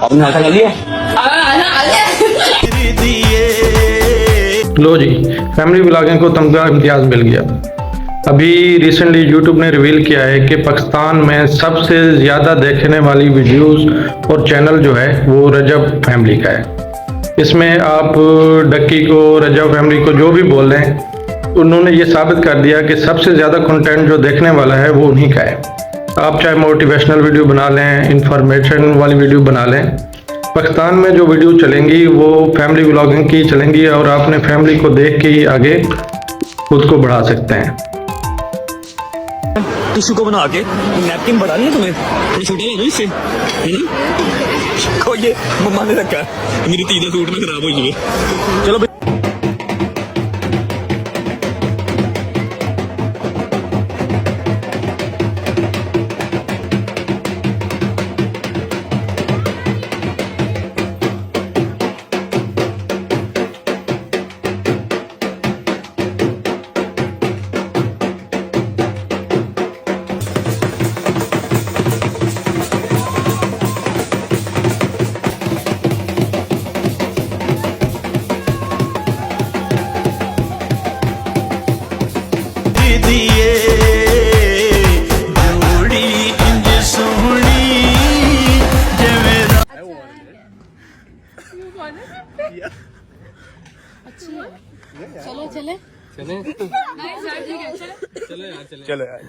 आपने ऐसा कर लिया। लो जी, फैमिली ब्लॉगिंग को तमगा इम्तियाज मिल गया। अभी रिसेंटली यूट्यूब ने रिवील किया है कि पाकिस्तान में सबसे ज़्यादा देखने वाली वीडियोस और चैनल जो है वो रजब फैमिली का है। इसमें आप डक्की को, रजब फैमिली को जो भी बोल रहे हैं, उन्होंने ये साबित कर दिया कि सबसे ज़्यादा कंटेंट जो देखने वाला है वो उन्हीं का है। आप चाहे मोटिवेशनल वीडियो बना लें, इंफॉर्मेशन वाली वीडियो बना लें, पाकिस्तान में जो वीडियो चलेंगी वो फैमिली व्लॉगिंग की चलेंगी और आप अपने फैमिली को देख के ही आगे खुद को बढ़ा सकते हैं। टिश्यू को बना के नैपकिन बढ़ा लिया तुम्हें, ये छोटे हो इससे को ये मम्मा ने रखा मेरी तीसरा सूट में खराब हो गई। चलो चलो यार,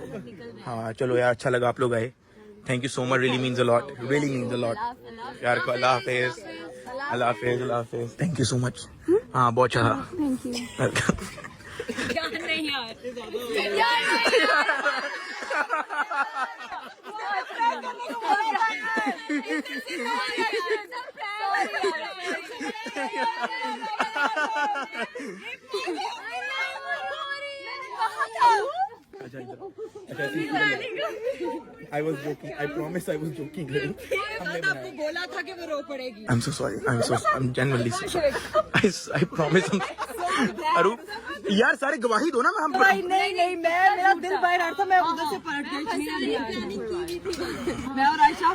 हाँ चलो यार, अच्छा लगा आप लोग आए। Thank you so much, really means a lot, really means a lot यार। अल्लाह हाफिज, अल्लाह हाफिज, अल्लाह हाफिज। Thank you so much. हाँ बहुत अच्छा था। I was joking. I promise I was joking. आपको बोला था कि वो रो पड़ेगी। I'm so sorry. I'm genuinely so sorry. I promise. अरू यार सारे गवाही दो ना। हम नहीं, मेरा दिल बाहर था, मैं उधर से पलट गई। मैं और आयशा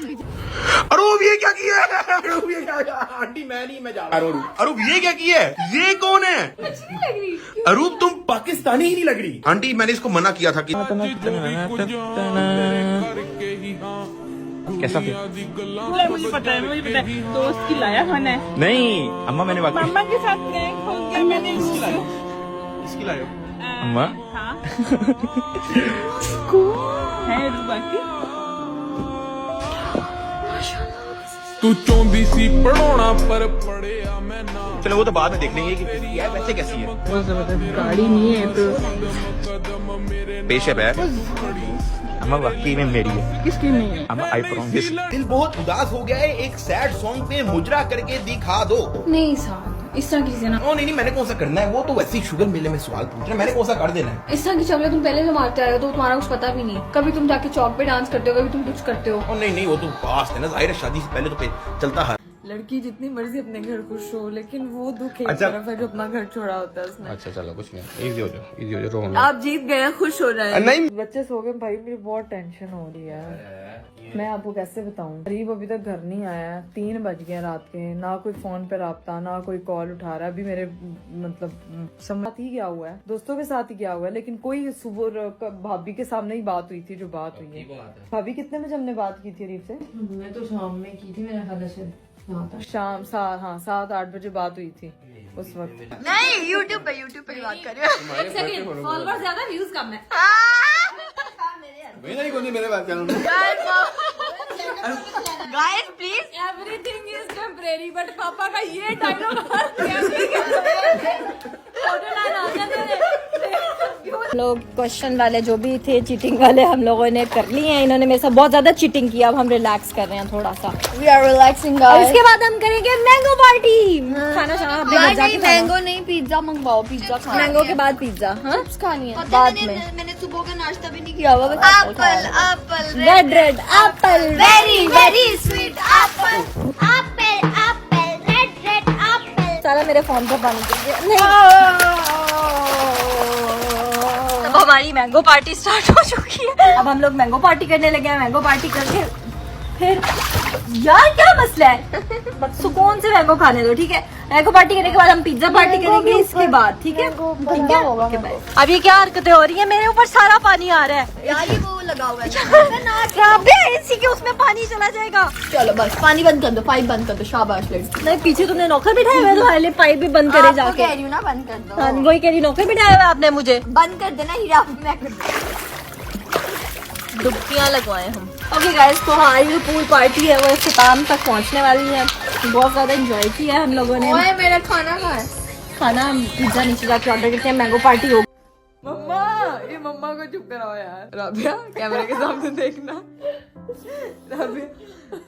अरूब ये क्या किया है? अरूब ये क्या? आंटी मैं नहीं, मैं जा रहा हूँ। अरूब ये क्या किया है? ये कौन है? अरूब तुम पाकिस्तानी ही नहीं लग रही। आंटी मैंने इसको मना किया था कि कैसा फिर? मुझे पता है दोस्त की लाया खाना है। नहीं अम्मा, मैंने मम्मा के साथ गए हो गया, मैंने इसकी लाया अम्मा। हाँ है बाकी तू चौंदी सी पढ़ोना पर पढ़े मैं ना। चलो वो तो बाद में देख लेंगे कि यार वैसे कैसी है। गाड़ी नहीं है तो पेशेब है अम्मा, वाकई में मेरी है। किसकी नहीं है? अम्मा आई प्रॉमिस। दिल बहुत उदास हो गया है, एक सैड सॉन्ग पे मुजरा करके दिखा दो। नहीं साहब इस तरह की ना। ओ नहीं, मैंने कौन सा करना है? वो तो वैसे ही शुगर मेले में सवाल पूछ रहे हैं, मैंने कौन सा कर देना है? इस तरह की चमड़े तुम पहले से मारते आ रहे हो तो तुम्हारा कुछ पता भी नहीं। कभी तुम जाके चौक पे डांस करते हो, कभी तुम कुछ करते हो। ओ नहीं, वो तो पास है ना, जाहिर है शादी से पहले तो चलता है। लड़की जितनी मर्जी अपने घर खुश हो, लेकिन वो दुख एक अच्छा। तरफ है जो अपना घर छोड़ा होता है उसने। अच्छा चलो कुछ नहीं, इजी हो जाओ, रो मत। आप जीत गए, खुश हो रहे हैं। नहीं बच्चे सो गए भाई, मेरी बहुत टेंशन हो रही है। मैं आपको कैसे बताऊं, गरीब अभी तक घर नहीं आया है, 3 बज गए रात के, ना कोई फोन पे राब्ता, ना कोई कॉल उठा रहा है। अभी मेरे मतलब समझ ही गया हुआ है, दोस्तों के साथ ही गया हुआ है, लेकिन कोई सुबह भाभी के सामने ही बात हुई थी जो बात हुई है। भाभी कितने बजे हमने बात की थी अरीब से? मैं तो शाम में की थी मेरे ख्याल से, शाम 7-8 बजे बात हुई थी उस वक्त। नहीं यूट्यूब पे बात कर रही हूँ। एक सेकंड, फॉलोअर ज्यादा व्यूज कम है। मेरे बात कर guys please everything is temporary, but पापा का ये डायलॉग लोग क्वेश्चन वाले जो भी थे, चीटिंग वाले, हम लोगों ने कर लिए हैं। इन्होंने मेरे साथ बहुत ज्यादा चीटिंग किया। अब हम रिलैक्स कर रहे हैं थोड़ा सा। वी आर रिलैक्सिंग और इसके बाद हम करेंगे मैंगो पार्टी। खाना शाना अपने घर जाके खाना। मैंगो नहीं, पिज्जा मंगवाओ, पिज्जा खाना। मैंगो के बाद पिज्जा, हाँ खानी है बाद में। मैंने सुबह का नाश्ता भी नहीं किया हुआ। Apple red Apple, very very sweet Apple red Apple. सारा मेरे फोन पर बंद कर दिया। नहीं, अब हमारी मैंगो पार्टी स्टार्ट हो चुकी है। अब हम लोग मैंगो पार्टी करने लगे हैं। मैंगो पार्टी करके फिर यार क्या मसला है? बस सुकून से मैंगो खाने दो, ठीक है? मैंगो पार्टी करने के बाद हम पिज्जा पार्टी करेंगे इसके बाद, ठीक है? ठीक है? Okay, bye. अब ये क्या हरकतें हो रही है? मेरे ऊपर सारा पानी आ रहा है यार, ये वो लगा हुआ है एसी के, उसमें पानी चला जाएगा। चलो बस पानी बंद कर दो, पाइप बंद कर दो, शाबाश लड़की। नहीं, पीछे तुमने नौकर बिठाया हुआ है, तुम्हारे लिए पाइप भी बंद करे जाके। कह रही हूँ ना बंद कर दो। हाँ, वही कह रही, नौकर बिठाया हुआ है आपने मुझे। बंद कर देना हीरा, मैं कर डुबकियां लगवाए हम। ओके गाइस, तो हमारी जो पूल पार्टी है वो इख्तिताम तक पहुंचने वाली है। बहुत ज्यादा एंजॉय किया है हम लोगों ने। ओए मेरा खाना कहाँ है? खाना हम पिज्जा नीचे जाके ऑर्डर करते हैं, मैंगो पार्टी हो। मम्मा, ये मम्मा को चुप कराओ यार। राबिया कैमरे के सामने देखना।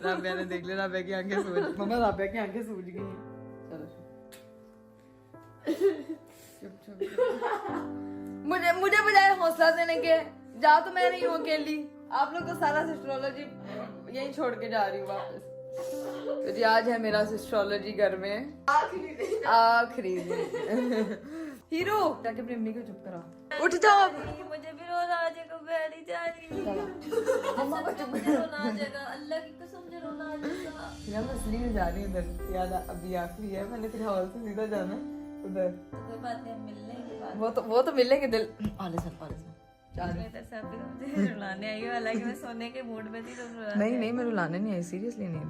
राबिया ने देख लिया, राबिया की आंखें सूज। मम्मा राबिया की आंखें सूज गई हैं। चलो चुप। मुझे बजाय हौसला देने के जा, तो मैं नहीं हूँ अकेली। आप लोग तो सारा सिस्ट्रोलॉजी यहीं छोड़ के जा रही हूँ वापस। तो जी आज है मेरा सिस्ट्रोलॉजी घर में आखिरी दिन। हीरो जाके अपनी अम्मी को चुप कराओ। उठ जाओ अब। मुझे भी रोना आ जाएगा, मैं नहीं जा रही। मम्मा को चुप कर, रोना आ जाएगा, अल्लाह की कसम मुझे रोना आ जाएगा। यार मैं इसलिए नहीं जा रही उधर, याद अभी आखिरी है, मैंने तेरे हॉल से सीधा जाना है उधर। कोई बात नहीं, मिलने की बात। वो तो मिलेंगे दिल आले सन मुझे रुलाने आई हो, हालांकि मैं सोने के मूड में थी। नहीं मैं रुलाने नहीं आई, सीरियसली नहीं।